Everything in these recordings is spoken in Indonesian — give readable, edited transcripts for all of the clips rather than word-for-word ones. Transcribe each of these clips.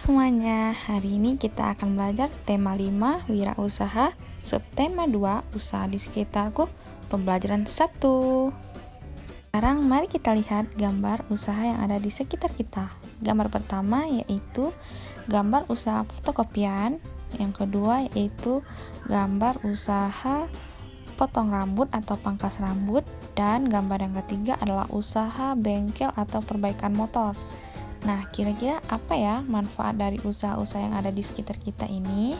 Semuanya, hari ini kita akan belajar tema 5 wirausaha, subtema 2 usaha di sekitarku, pembelajaran 1. Sekarang mari kita lihat gambar usaha yang ada di sekitar kita. Gambar pertama yaitu gambar usaha fotokopian, yang kedua yaitu gambar usaha potong rambut atau pangkas rambut, dan gambar yang ketiga adalah usaha bengkel atau perbaikan motor. Nah, kira-kira apa ya manfaat dari usaha-usaha yang ada di sekitar kita ini?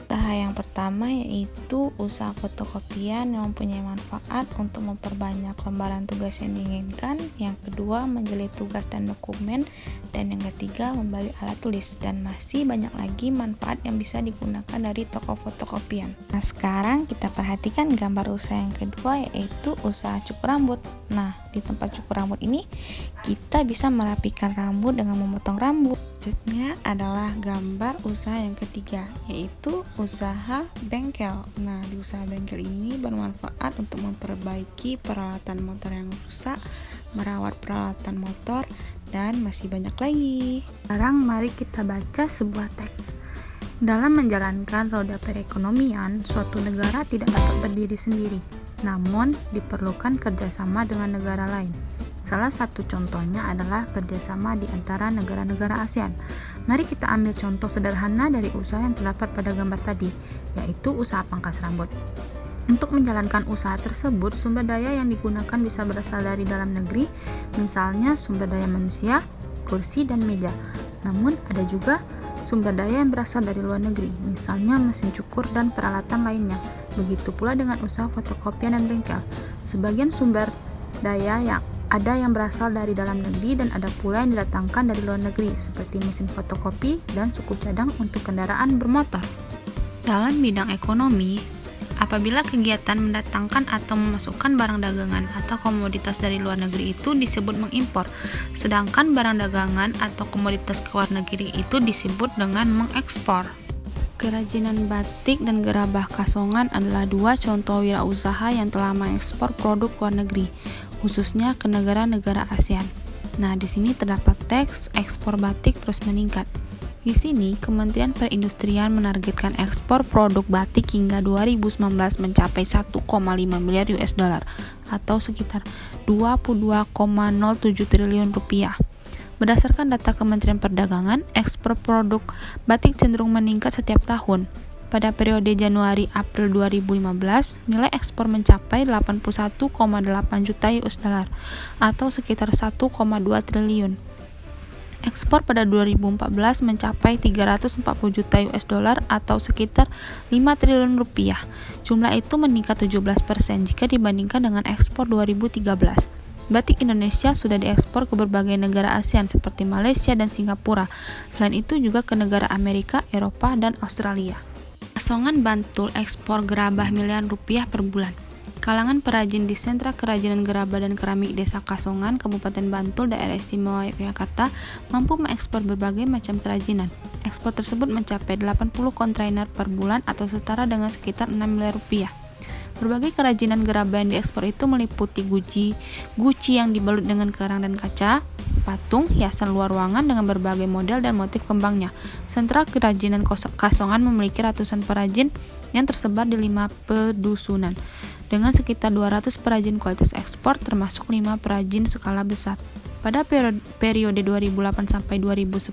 Usaha yang pertama yaitu usaha fotokopian yang mempunyai manfaat untuk memperbanyak lembaran tugas yang diinginkan. Yang kedua, menjeli tugas dan dokumen. Dan yang ketiga, membeli alat tulis. Dan masih banyak lagi manfaat yang bisa digunakan dari toko fotokopian. Nah, sekarang kita perhatikan gambar usaha yang kedua yaitu usaha cukur rambut. Nah, di tempat cukur rambut ini kita bisa merapikan rambut dengan memotong rambut. Selanjutnya adalah gambar usaha yang ketiga yaitu usaha bengkel. Nah, di usaha bengkel ini bermanfaat untuk memperbaiki peralatan motor yang rusak, merawat peralatan motor, dan masih banyak lagi. Sekarang mari kita baca sebuah teks. Dalam menjalankan roda perekonomian, suatu negara tidak dapat berdiri sendiri, namun diperlukan kerjasama dengan negara lain. Salah satu contohnya adalah kerjasama di antara negara-negara ASEAN. Mari kita ambil contoh sederhana dari usaha yang terdapat pada gambar tadi, yaitu usaha pangkas rambut. Untuk menjalankan usaha tersebut, sumber daya yang digunakan bisa berasal dari dalam negeri, misalnya sumber daya manusia, kursi, dan meja. Namun, ada juga sumber daya yang berasal dari luar negeri, misalnya mesin cukur dan peralatan lainnya. Begitu pula dengan usaha fotokopian dan bengkel. Sebagian sumber daya yang berasal dari dalam negeri dan ada pula yang didatangkan dari luar negeri, seperti mesin fotokopi dan suku cadang untuk kendaraan bermotor. Dalam bidang ekonomi, apabila kegiatan mendatangkan atau memasukkan barang dagangan atau komoditas dari luar negeri itu disebut mengimpor, sedangkan barang dagangan atau komoditas ke luar negeri itu disebut dengan mengekspor. Kerajinan batik dan gerabah Kasongan adalah dua contoh wirausaha yang telah mengekspor produk luar negeri, khususnya ke negara-negara ASEAN. Nah, di sini terdapat teks ekspor batik terus meningkat. Di sini, Kementerian Perindustrian menargetkan ekspor produk batik hingga 2019 mencapai 1,5 miliar US dollar atau sekitar 22,07 triliun rupiah. Berdasarkan data Kementerian Perdagangan, ekspor produk batik cenderung meningkat setiap tahun. Pada periode Januari-April 2015, nilai ekspor mencapai 81,8 juta US dollar atau sekitar 1,2 triliun. Ekspor pada 2014 mencapai 340 juta US dollar atau sekitar 5 triliun rupiah. Jumlah itu meningkat 17% jika dibandingkan dengan ekspor 2013. Batik Indonesia sudah diekspor ke berbagai negara ASEAN seperti Malaysia dan Singapura. Selain itu juga ke negara Amerika, Eropa, dan Australia. Kasongan Bantul ekspor gerabah miliaran rupiah per bulan. Kalangan perajin di sentra kerajinan gerabah dan keramik Desa Kasongan, Kabupaten Bantul, Daerah Istimewa Yogyakarta, mampu mengekspor berbagai macam kerajinan. Ekspor tersebut mencapai 80 kontainer per bulan atau setara dengan sekitar 6 miliar rupiah. Berbagai kerajinan gerabah yang diekspor itu meliputi guci yang dibalut dengan kerang dan kaca, patung, hiasan luar ruangan dengan berbagai model dan motif kembangnya. Sentra kerajinan Kasongan memiliki ratusan perajin yang tersebar di 5 pedusunan, dengan sekitar 200 perajin kualitas ekspor termasuk 5 perajin skala besar. Pada periode 2008 sampai 2010,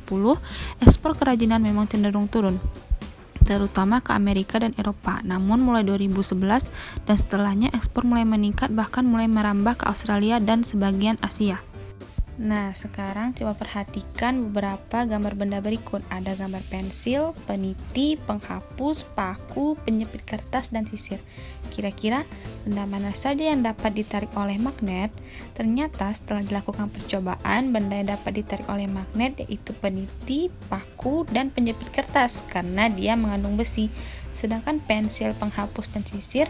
ekspor kerajinan memang cenderung turun, terutama ke Amerika dan Eropa. Namun mulai 2011 dan setelahnya ekspor mulai meningkat, bahkan mulai merambah ke Australia dan sebagian Asia. Nah, sekarang coba perhatikan beberapa gambar benda berikut. Ada gambar pensil, peniti, penghapus, paku, penyepit kertas, dan sisir. Kira-kira benda mana saja yang dapat ditarik oleh magnet? Ternyata setelah dilakukan percobaan, benda yang dapat ditarik oleh magnet yaitu peniti, paku, dan penyepit kertas karena dia mengandung besi. Sedangkan pensil, penghapus, dan sisir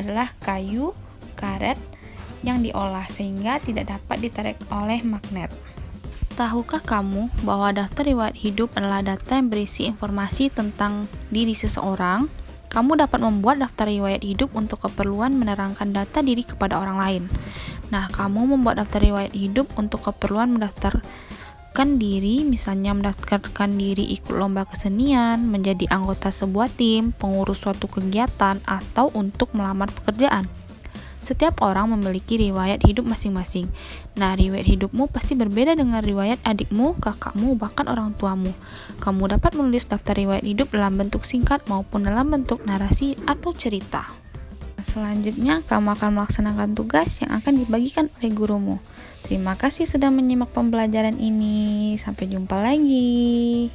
adalah kayu, karet, yang diolah sehingga tidak dapat ditarik oleh magnet. Tahukah kamu bahwa daftar riwayat hidup adalah data yang berisi informasi tentang diri seseorang? Kamu dapat membuat daftar riwayat hidup untuk keperluan menerangkan data diri kepada orang lain. Nah, kamu membuat daftar riwayat hidup untuk keperluan mendaftar mendaftarkan diri, misalnya mendaftarkan diri ikut lomba kesenian, menjadi anggota sebuah tim, pengurus suatu kegiatan, atau untuk melamar pekerjaan. Setiap orang memiliki riwayat hidup masing-masing. Nah, riwayat hidupmu pasti berbeda dengan riwayat adikmu, kakakmu, bahkan orang tuamu. Kamu dapat menulis daftar riwayat hidup dalam bentuk singkat maupun dalam bentuk narasi atau cerita. Selanjutnya, kamu akan melaksanakan tugas yang akan dibagikan oleh gurumu. Terima kasih sudah menyimak pembelajaran ini. Sampai jumpa lagi.